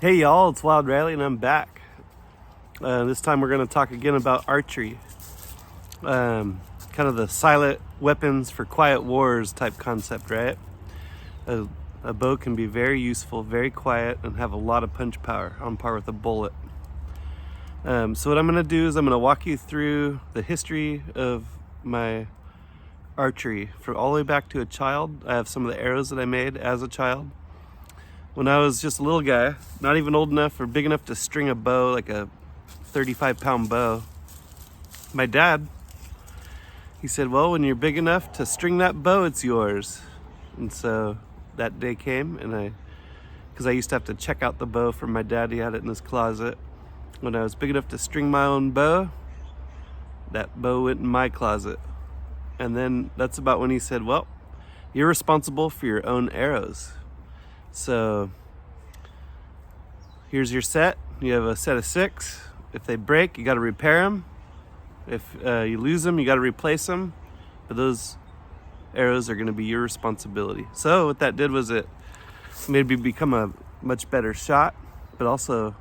Hey y'all, it's Wild Riley and I'm back. This time we're going to talk again about archery. Kind of the silent weapons for quiet wars type concept, right? A bow can be very useful, very quiet, and have a lot of punch power on par with a bullet. So what I'm going to do is I'm going to walk you through the history of my archery from all the way back to a child. I have some of the arrows that I made as a child. When I was just a little guy, not even old enough or big enough to string a bow, like a 35-pound bow, my dad, he said, well, when you're big enough to string that bow, it's yours. And so that day came, and because I used to have to check out the bow from my dad, he had it in his closet. When I was big enough to string my own bow, that bow went in my closet. And then that's about when he said, well, you're responsible for your own arrows. So here's your set. You have a set of 6. If they break, you got to repair them. If you lose them, you got to replace them. But those arrows are going to be your responsibility. So what that did was it made me become a much better shot, but also,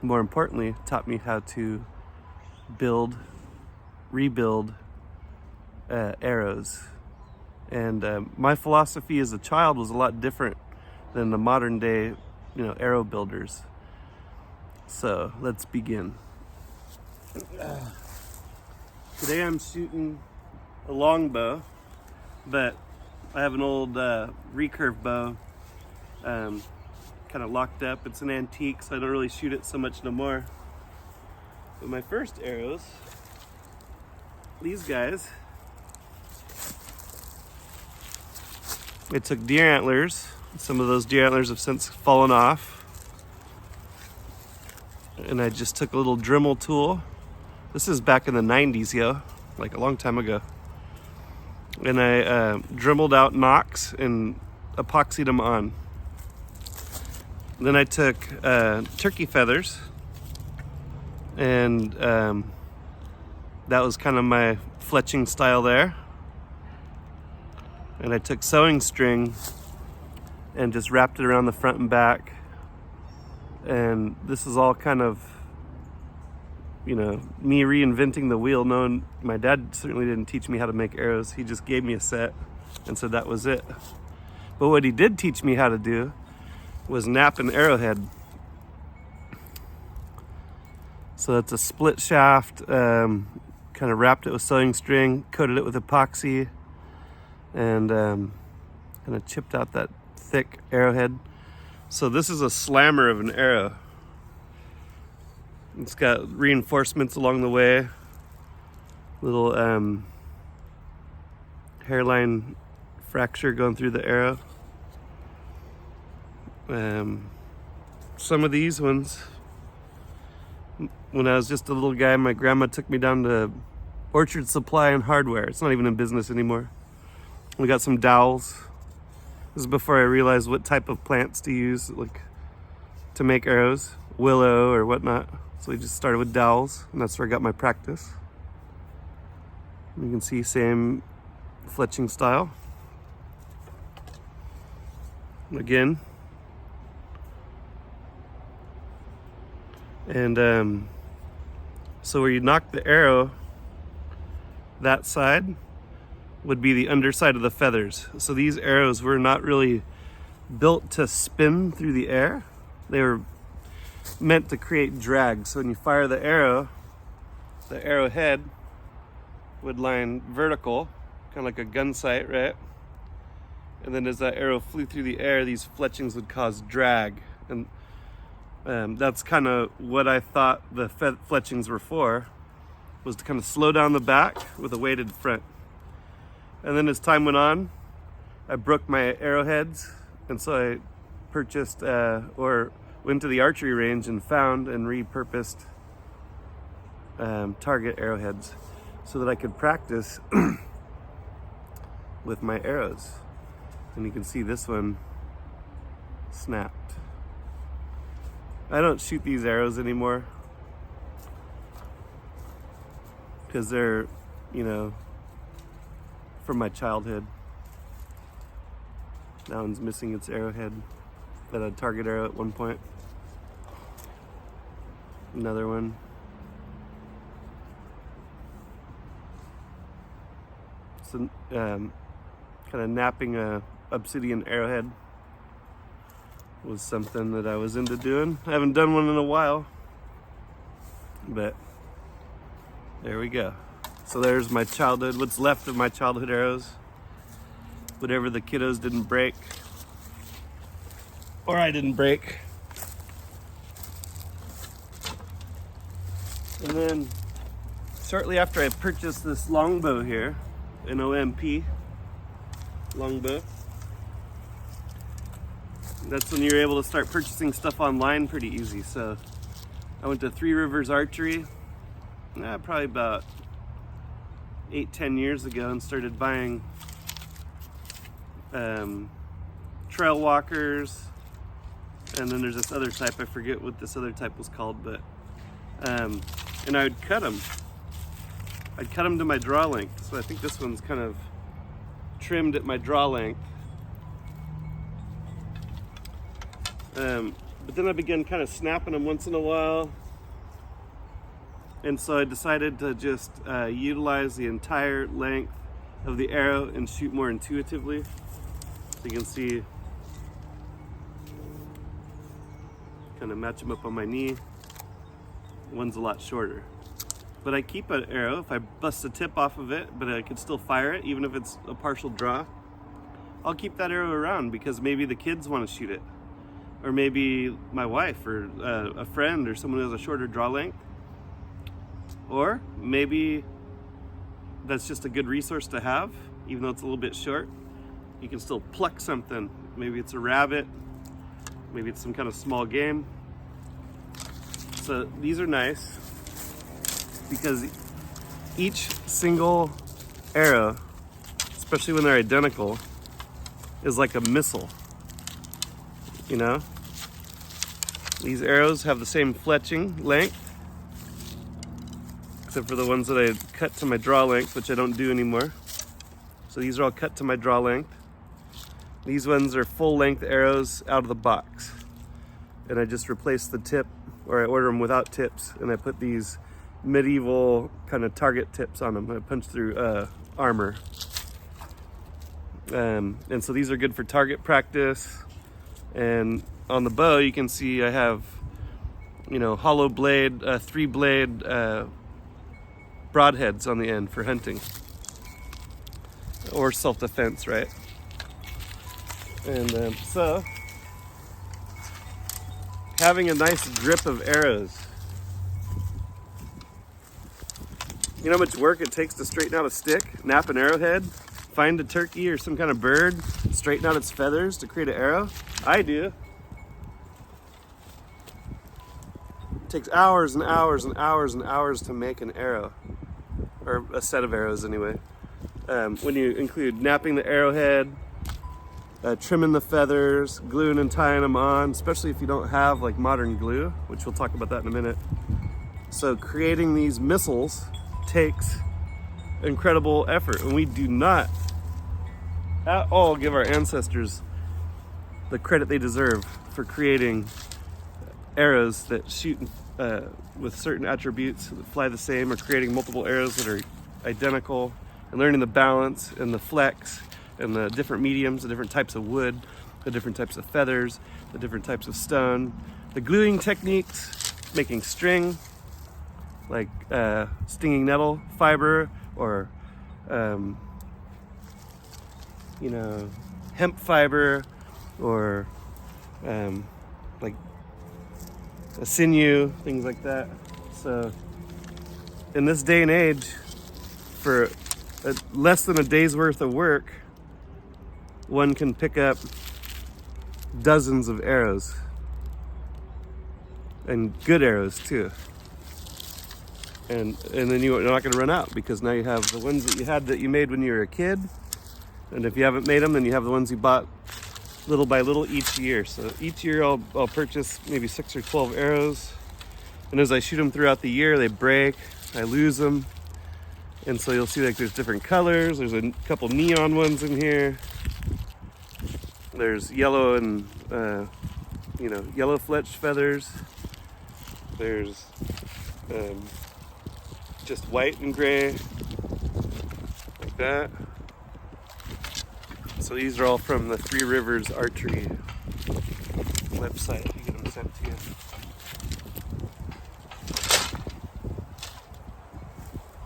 more importantly, taught me how to rebuild arrows. And my philosophy as a child was a lot different than the modern day, arrow builders. So let's begin. Today I'm shooting a long bow, but I have an old recurve bow, kind of locked up. It's an antique, so I don't really shoot it so much no more. But my first arrows, these guys, I took deer antlers. Some of those deer antlers have since fallen off. And I just took a little Dremel tool. This is back in the 90s, like a long time ago. And I dremeled out Nocks and epoxied them on. Then I took turkey feathers, and that was kind of my fletching style there. And I took sewing string and just wrapped it around the front and back. And this is all kind of, me reinventing the wheel. My dad certainly didn't teach me how to make arrows. He just gave me a set and said that was it. But what he did teach me how to do was nap an arrowhead. So that's a split shaft, kind of wrapped it with sewing string, coated it with epoxy, and kind of chipped out that thick arrowhead. So this is a slammer of an arrow. It's got reinforcements along the way, little hairline fracture going through the arrow. Some of these ones, when I was just a little guy, my grandma took me down to Orchard Supply and Hardware. It's not even in business anymore. We got some dowels. This is before I realized what type of plants to use, like to make arrows, willow or whatnot. So we just started with dowels, and that's where I got my practice. You can see same fletching style. Again. And so where you knock the arrow, that side would be the underside of the feathers. So these arrows were not really built to spin through the air. They were meant to create drag. So when you fire the arrow, the arrowhead would line vertical, kind of like a gun sight, right? And then as that arrow flew through the air, these fletchings would cause drag. And that's kind of what I thought the fletchings were for, was to kind of slow down the back with a weighted front. And then as time went on, I broke my arrowheads, and so I purchased or went to the archery range and found and repurposed target arrowheads so that I could practice with my arrows. And you can see this one snapped. I don't shoot these arrows anymore because they're, from my childhood. That one's missing its arrowhead. That a target arrow at one point. Another one. So, kind of napping a obsidian arrowhead was something that I was into doing. I haven't done one in a while, but there we go. So there's my childhood, what's left of my childhood arrows. Whatever the kiddos didn't break, or I didn't break. And then shortly after I purchased this longbow here, an OMP longbow, that's when you're able to start purchasing stuff online pretty easy. So I went to Three Rivers Archery probably about 8-10 years ago and started buying trail walkers, and then there's this other type, I forget what this other type was called, but and I would cut them. I'd cut them to my draw length. So I think this one's kind of trimmed at my draw length. But then I began kind of snapping them once in a while. And so I decided to just utilize the entire length of the arrow and shoot more intuitively. So you can see, kind of match them up on my knee. One's a lot shorter. But I keep an arrow if I bust the tip off of it, but I can still fire it even if it's a partial draw. I'll keep that arrow around because maybe the kids want to shoot it. Or maybe my wife or a friend or someone who has a shorter draw length. Or maybe that's just a good resource to have, even though it's a little bit short. You can still pluck something. Maybe it's a rabbit, maybe it's some kind of small game. So these are nice because each single arrow, especially when they're identical, is like a missile, you know? These arrows have the same fletching length, except for the ones that I cut to my draw length, which I don't do anymore. So these are all cut to my draw length. These ones are full length arrows out of the box. And I just replace the tip, or I order them without tips, and I put these medieval kind of target tips on them. I punch through armor. And so these are good for target practice. And on the bow, you can see I have, you know, hollow blade, 3-blade broadheads on the end for hunting or self-defense, right? And so having a nice grip of arrows. You know how much work it takes to straighten out a stick, nap an arrowhead, find a turkey or some kind of bird, straighten out its feathers to create an arrow? I do. It takes hours and hours and hours and hours to make an arrow, or a set of arrows anyway. When you include napping the arrowhead, trimming the feathers, gluing and tying them on, especially if you don't have like modern glue, which we'll talk about that in a minute. So creating these missiles takes incredible effort, and we do not at all give our ancestors the credit they deserve for creating arrows that shoot with certain attributes that fly the same, or creating multiple arrows that are identical, and learning the balance and the flex and the different mediums, the different types of wood, the different types of feathers, the different types of stone, the gluing techniques, making string, like stinging nettle fiber, or you know, hemp fiber, or like a sinew, things like that. So in this day and age, for less than a day's worth of work, one can pick up dozens of arrows, and good arrows too. And then you're not going to run out, because now you have the ones that you had that you made when you were a kid, and if you haven't made them, then you have the ones you bought little by little each year. So each year I'll purchase maybe 6 or 12 arrows, and as I shoot them throughout the year, they break, I lose them, and so you'll see like there's different colors. There's a couple neon ones in here. There's yellow and you know, yellow fletched feathers. There's just white and gray, like that. So these are all from the Three Rivers Archery website. You get them sent to you.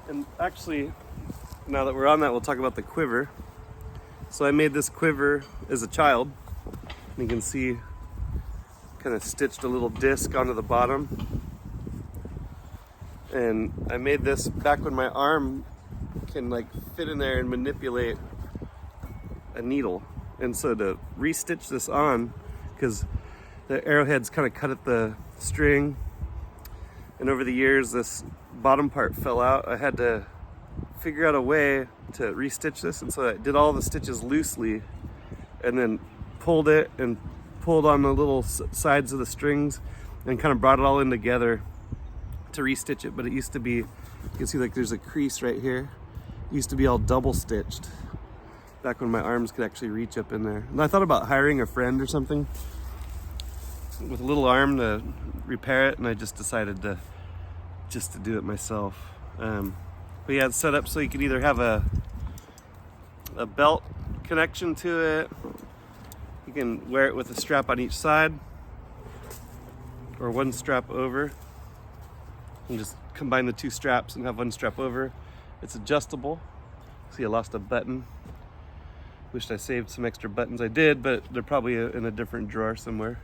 And actually, now that we're on that, we'll talk about the quiver. So I made this quiver as a child. You can see, kind of stitched a little disc onto the bottom. And I made this back when my arm can like fit in there and manipulate a needle. And so to re-stitch this on, because the arrowheads kind of cut at the string, and over the years this bottom part fell out, I had to figure out a way to re-stitch this. And so I did all the stitches loosely and then pulled it and pulled on the little sides of the strings and kind of brought it all in together to re-stitch it. But it used to be, you can see like there's a crease right here. It used to be all double stitched back when my arms could actually reach up in there. And I thought about hiring a friend or something with a little arm to repair it, and I just decided to do it myself. But yeah, it's set up so you could either have a belt connection to it, you can wear it with a strap on each side, or one strap over, and just combine the two straps and have one strap over. It's adjustable. See, I lost a button. Wished I saved some extra buttons. I did, but they're probably in a different drawer somewhere.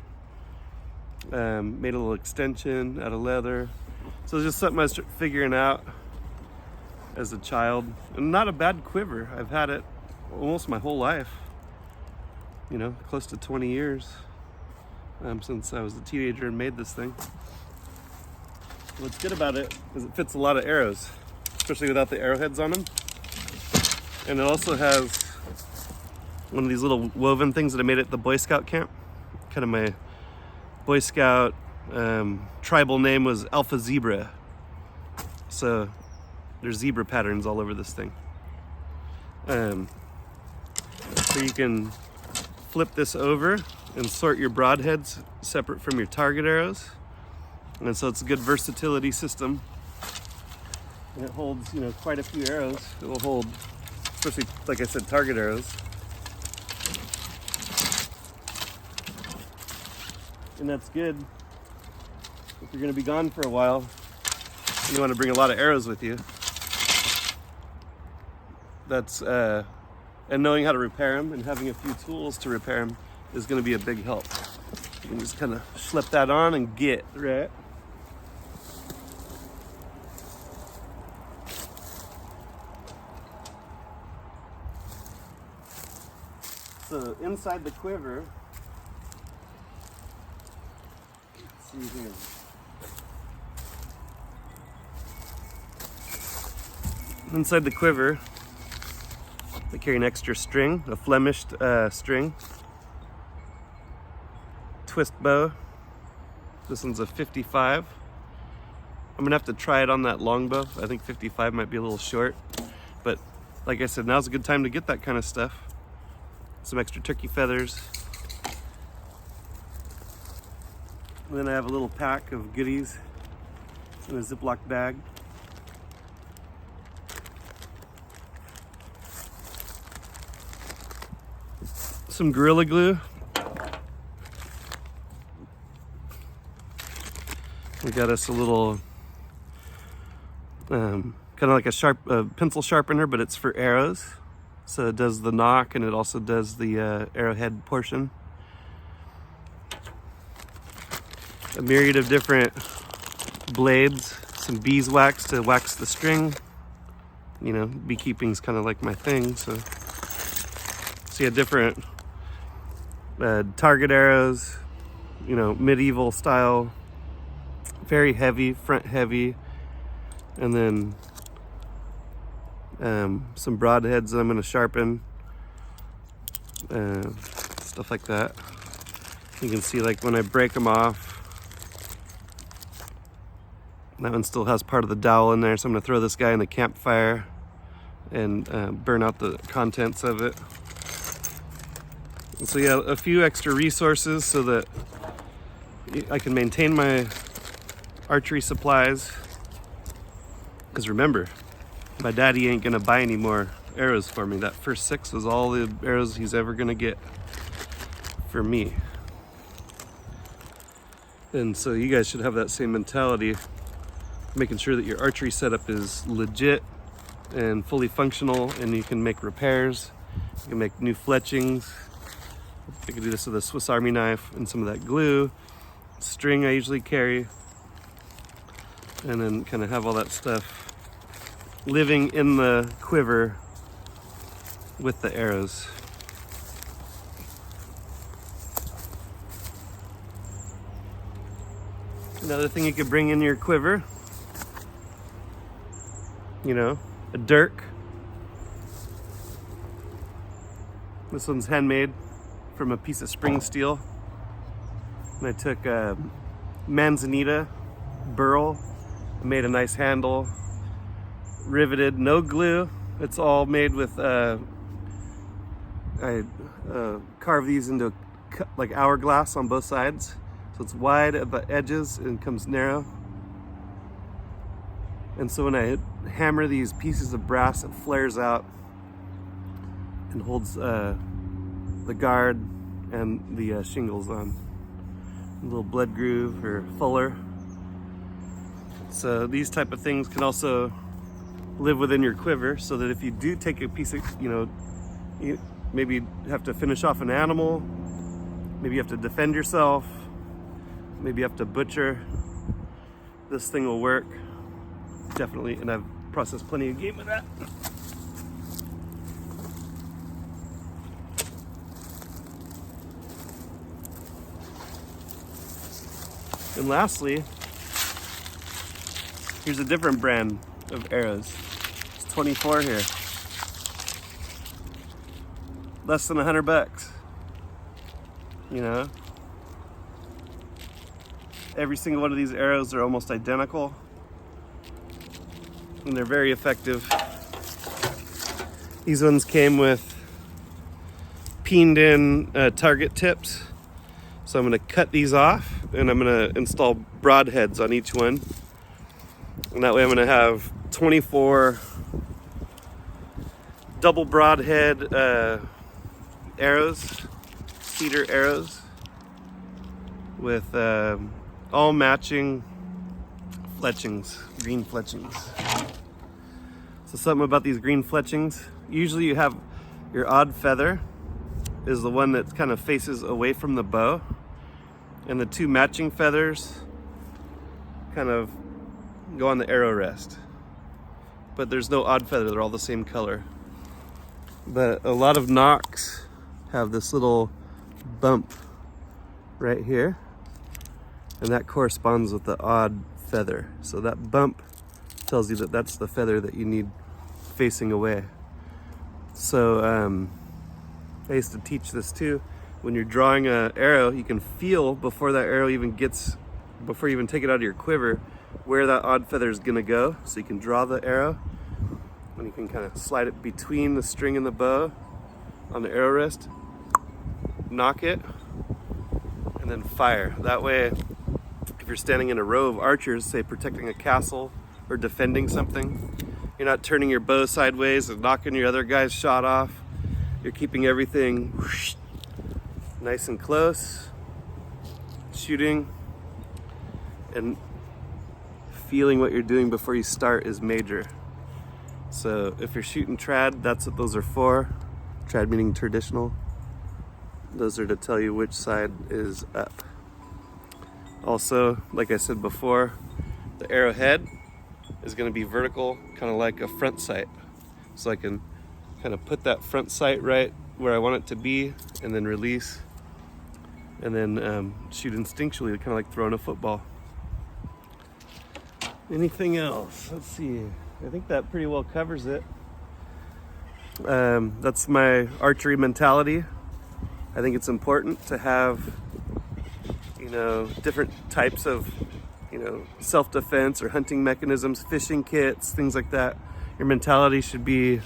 Made a little extension out of leather. So it's just something I was figuring out as a child. And not a bad quiver. I've had it almost my whole life. You know, close to 20 years since I was a teenager and made this thing. What's good about it is it fits a lot of arrows, especially without the arrowheads on them. And it also has one of these little woven things that I made at the Boy Scout camp. Kind of my Boy Scout tribal name was Alpha Zebra. So there's zebra patterns all over this thing. So you can flip this over and sort your broadheads separate from your target arrows. And so it's a good versatility system. And it holds, you know, quite a few arrows. It will hold, especially, like I said, target arrows. And that's good if you're going to be gone for a while and you want to bring a lot of arrows with you. That's and knowing how to repair them and having a few tools to repair them is going to be a big help. You can just kind of slip that on and get right. So inside the quiver, let's see here. Inside the quiver, I carry an extra string, a Flemished string, twist bow. This one's a 55. I'm gonna have to try it on that longbow. I think 55 might be a little short, but like I said, now's a good time to get that kind of stuff. Some extra turkey feathers. And then I have a little pack of goodies in a Ziploc bag. Some Gorilla Glue. We got us a little, kind of like a pencil sharpener, but it's for arrows. So it does the nock and it also does the arrowhead portion. A myriad of different blades, some beeswax to wax the string. You know, beekeeping's kind of like my thing, so yeah, different target arrows, you know, medieval style, very heavy, front heavy, and then some broadheads that I'm going to sharpen, stuff like that. You can see, like, when I break them off, that one still has part of the dowel in there, so I'm going to throw this guy in the campfire and burn out the contents of it. And so yeah, a few extra resources so that I can maintain my archery supplies. Because remember, my daddy ain't gonna buy any more arrows for me. That first 6 was all the arrows he's ever gonna get for me. And so you guys should have that same mentality, making sure that your archery setup is legit and fully functional, and you can make repairs, you can make new fletchings. I can do this with a Swiss Army knife and some of that glue, string I usually carry, and then kind of have all that stuff living in the quiver with the arrows. Another thing you could bring in your quiver, you know, a dirk. This one's handmade from a piece of spring steel. And I took a manzanita burl, made a nice handle, riveted, no glue. It's all made with, I carve these into like hourglass on both sides. So it's wide at the edges and comes narrow. And so when I hammer these pieces of brass, it flares out and holds the guard and the shingles on. A little blood groove or fuller. So these type of things can also live within your quiver, so that if you do take a piece of, you maybe have to finish off an animal, maybe you have to defend yourself, maybe you have to butcher, this thing will work. Definitely, and I've processed plenty of game with that. And lastly, here's a different brand of arrows. It's 24 here. Less than $100. You know? Every single one of these arrows are almost identical. And they're very effective. These ones came with peened in target tips. So I'm gonna cut these off and I'm gonna install broadheads on each one. And that way I'm gonna have 24 double broadhead arrows, cedar arrows, with all matching fletchings, green fletchings. So something about these green fletchings, usually you have your odd feather is the one that kind of faces away from the bow, and the 2 matching feathers kind of go on the arrow rest. But there's no odd feather, they're all the same color. But a lot of Nocks have this little bump right here, and that corresponds with the odd feather. So that bump tells you that that's the feather that you need facing away. So I used to teach this too. When you're drawing an arrow, you can feel before that arrow even gets, before you even take it out of your quiver, where that odd feather is gonna go. So you can draw the arrow, and you can kind of slide it between the string and the bow on the arrow rest, knock it, and then fire. That way, if you're standing in a row of archers, say protecting a castle or defending something, you're not turning your bow sideways and knocking your other guy's shot off. You're keeping everything whoosh, nice and close, shooting, and feeling what you're doing before you start is major. So if you're shooting trad, that's what those are for. Trad meaning traditional. Those are to tell you which side is up. Also, like I said before, the arrowhead is going to be vertical, kind of like a front sight. So I can kind of put that front sight right where I want it to be, and then release, and then shoot instinctually, kind of like throwing a football. Anything else? Let's see. I think that pretty well covers it. That's my archery mentality. I think it's important to have, different types of, self-defense or hunting mechanisms, fishing kits, things like that. Your mentality should be,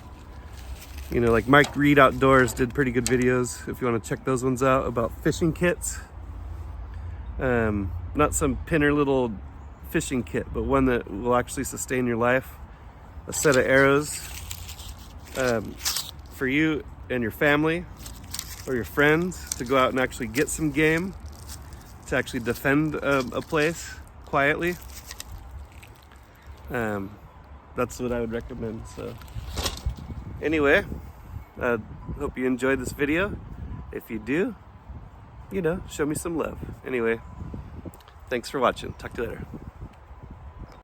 like Mike Reed Outdoors did pretty good videos, if you want to check those ones out, about fishing kits. Not some pinner little fishing kit, but one that will actually sustain your life. A set of arrows for you and your family or your friends to go out and actually get some game, to actually defend a place quietly. That's what I would recommend. So anyway, hope you enjoyed this video. If you do, show me some love. Anyway, thanks for watching. Talk to you later.